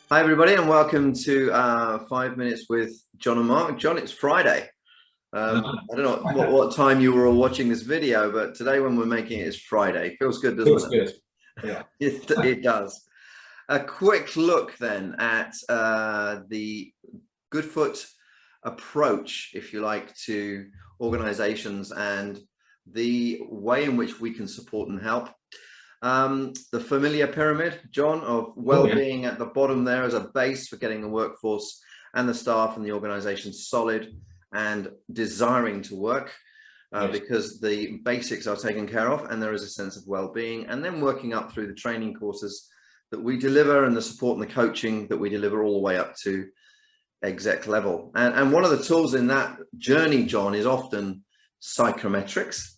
Hi, everybody, and welcome to 5 Minutes with John and Mark. John, it's Friday. I don't know what time you were all watching this video, but today when we're making it is Friday. Feels good, doesn't Feels it? good. Yeah. It does. A quick look then at the Goodfoot approach, if you like, to organizations and the way in which we can support and help. The familiar pyramid, John, of well-being at the bottom there as a base for getting the workforce and the staff and the organization solid and desiring to work because the basics are taken care of and there is a sense of well-being, and then working up through the training courses that we deliver and the support and the coaching that we deliver all the way up to exec level. And one of the tools in that journey, John, is often psychometrics.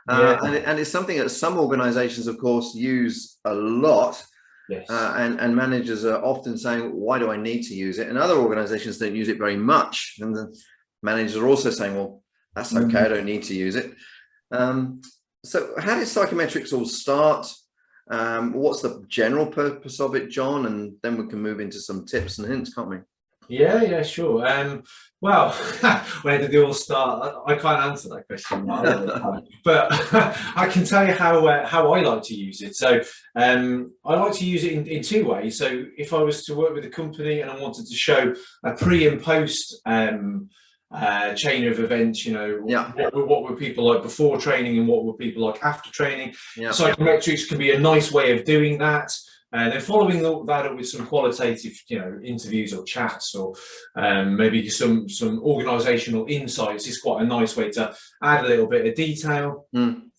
And it's something that some organizations, of course, use a lot. Yes. And managers are often saying, why do I need to use it? And other organizations don't use it very much. And the managers are also saying, well, that's okay, I don't need to use it. So how did psychometrics all start? What's the general purpose of it, John? And then we can move into some tips and hints, can't we? Yeah, sure. Well, where did they all start? I can't answer that question, but I can tell you how I like to use it. So I like to use it in two ways. So if I was to work with a company and I wanted to show a pre and post chain of events, what were people like before training and what were people like after training? Psychometrics can be a nice way of doing that. And then following that up with some qualitative, interviews or chats, or maybe some organisational insights is quite a nice way to add a little bit of detail.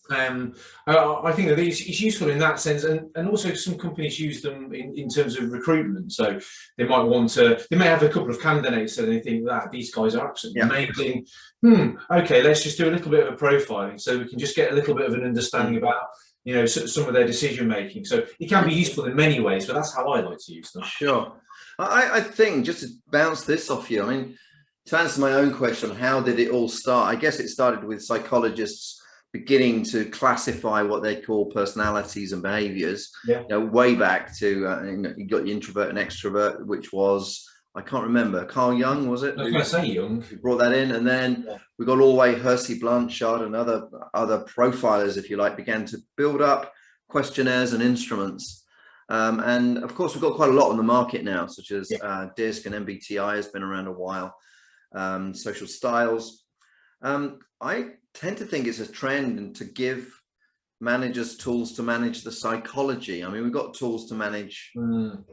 I think that it's useful in that sense, and also some companies use them in terms of recruitment. So they may have a couple of candidates and they think that these guys are absolutely amazing. Okay, let's just do a little bit of a profiling so we can just get a little bit of an understanding about some of their decision making. So it can be useful in many ways, but that's how I like to use them. Sure. I think, just to bounce this off you, I mean, to answer my own question, how did it all start? I guess it started with psychologists beginning to classify what they call personalities and behaviors. Way back to you got the introvert and extrovert, which was, I can't remember, Carl Jung, was it? I was going to say Jung. Who brought that in, and then we got all the way Hersey Blanchard and other profilers, if you like, began to build up questionnaires and instruments. And of course, we've got quite a lot on the market now, such as DISC and MBTI has been around a while. Social styles. I tend to think it's a trend to give managers tools to manage the psychology. I mean, we've got tools to manage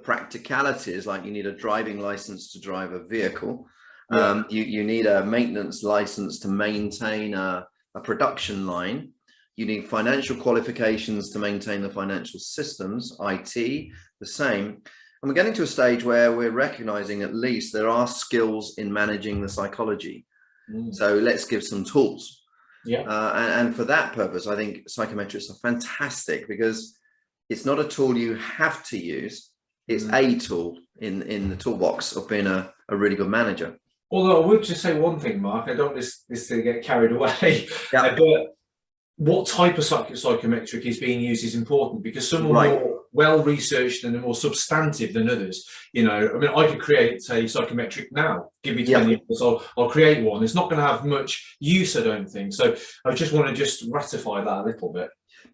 practicalities, like you need a driving license to drive a vehicle. You need a maintenance license to maintain a production line. You need financial qualifications to maintain the financial systems, IT, the same. And we're getting to a stage where we're recognizing at least there are skills in managing the psychology. So let's give some tools. And for that purpose, I think psychometrics are fantastic, because it's not a tool you have to use. It's a tool in the toolbox of being a really good manager. Although I would just say one thing, Mark, I don't want this to get carried away, but what type of psychometric is being used is important, because some are more well-researched and are more substantive than others. I mean, I could create a psychometric now, give me 20 minutes, I'll create one. It's not going to have much use, I don't think. So I just want to just ratify that a little bit.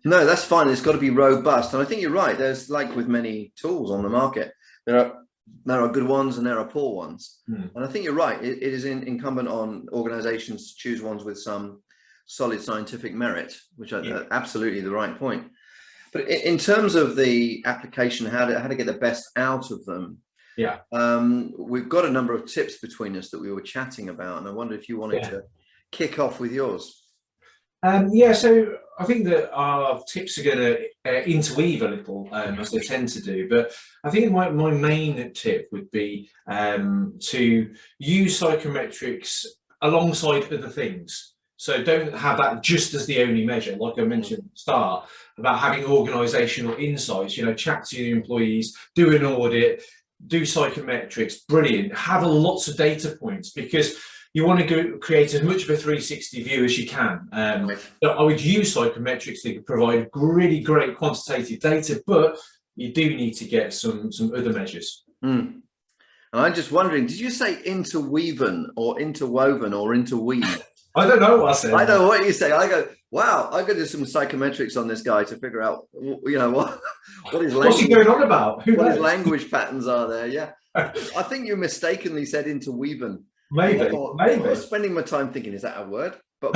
No, that's fine. It's got to be robust. And I think you're right. There's, like with many tools on the market, there are good ones and there are poor ones. And I think you're right. It is incumbent on organizations to choose ones with some solid scientific merit, which are absolutely the right point. But in terms of the application, how to get the best out of them, we've got a number of tips between us that we were chatting about, and I wonder if you wanted to kick off with yours. So I think that our tips are going to interweave a little, as they tend to do. But I think my main tip would be to use psychometrics alongside other things. So don't have that just as the only measure, like I mentioned at the start, about having organisational insights, chat to your employees, do an audit, do psychometrics, brilliant. Have lots of data points, because you want to create as much of a 360 view as you can. So I would use psychometrics to provide really great quantitative data, but you do need to get some other measures. And I'm just wondering, did you say interweaven or interwoven or interweave? I don't know what I said. I know what you say. I go, wow, I got to do some psychometrics on this guy to figure out, you know, what his language, what's he going on about? What his language patterns are there. Yeah. I think you mistakenly said interweaven. Maybe. I was spending my time thinking, is that a word? But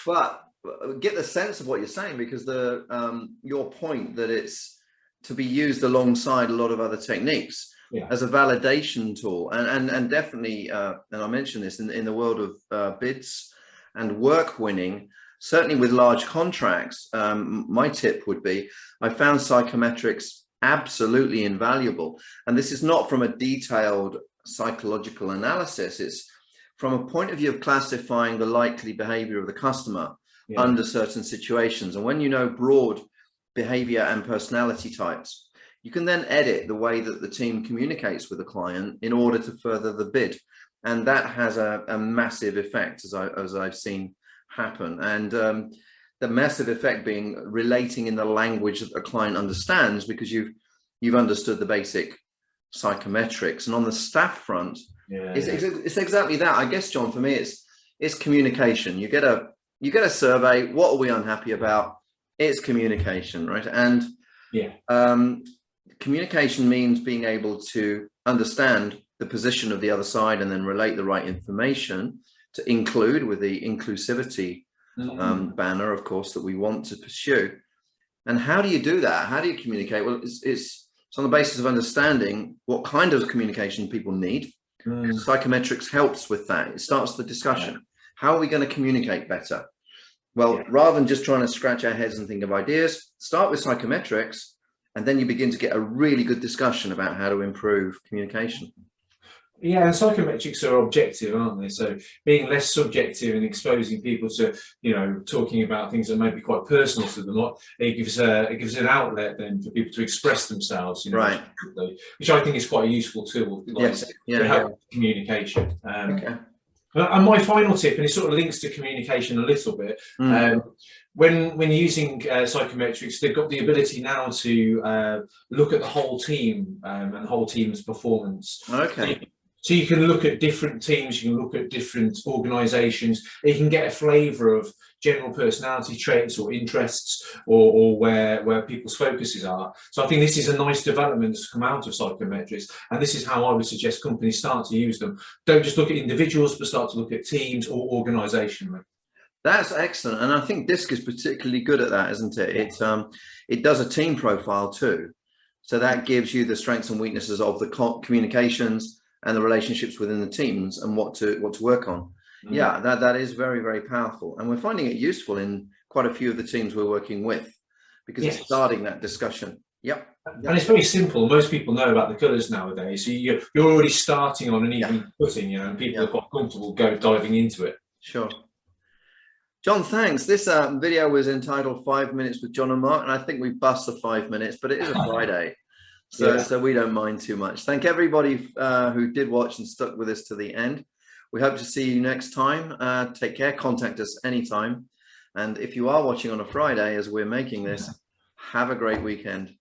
but get the sense of what you're saying, because your point that it's to be used alongside a lot of other techniques. Yeah. As a validation tool, and definitely, and I mentioned this in the world of bids and work winning, certainly with large contracts, my tip would be, I found psychometrics absolutely invaluable. And this is not from a detailed psychological analysis, it's from a point of view of classifying the likely behavior of the customer under certain situations. And when you know broad behavior and personality types, you can then edit the way that the team communicates with the client in order to further the bid. And that has a massive effect, as I've seen happen. And the massive effect being relating in the language that the client understands, because you've understood the basic psychometrics. And on the staff front, it's exactly that. I guess, John, for me, it's communication. You get a survey. What are we unhappy about? It's communication, right? And communication means being able to understand the position of the other side and then relate the right information to include with the inclusivity banner, of course, that we want to pursue. And how do you do that? How do you communicate? Well, it's on the basis of understanding what kind of communication people need. Psychometrics helps with that. It starts the discussion. How are we going to communicate better? Well, rather than just trying to scratch our heads and think of ideas, start with psychometrics. And then you begin to get a really good discussion about how to improve communication. Yeah, and psychometrics are objective, aren't they? So being less subjective and exposing people to, you know, talking about things that may be quite personal to them, it gives an outlet then for people to express themselves, you know, right? Which I think is quite a useful tool, to help communication. And my final tip, and it sort of links to communication a little bit, when using psychometrics, they've got the ability now to look at the whole team and the whole team's performance. Okay. So you can look at different teams, you can look at different organisations, you can get a flavour of general personality traits or interests, or where people's focuses are. So I think this is a nice development that's come out of psychometrics, and this is how I would suggest companies start to use them. Don't just look at individuals, but start to look at teams or organisationally. That's excellent, and I think DISC is particularly good at that, isn't it? It does a team profile too, so that gives you the strengths and weaknesses of the communications and the relationships within the teams and what to work on. Yeah, that is very, very powerful, and we're finding it useful in quite a few of the teams we're working with, because it's starting that discussion. Yep. And it's very simple. Most people know about the colours nowadays, so you're already starting on an even footing, you know, and people are quite comfortable diving into it. Sure. John, thanks. This video was entitled 5 Minutes with John and Mark, and I think we bust the 5 minutes, but it is a Friday, so we don't mind too much. Thank everybody who did watch and stuck with us to the end. We hope to see you next time. Take care. Contact us anytime. And if you are watching on a Friday as we're making this, have a great weekend.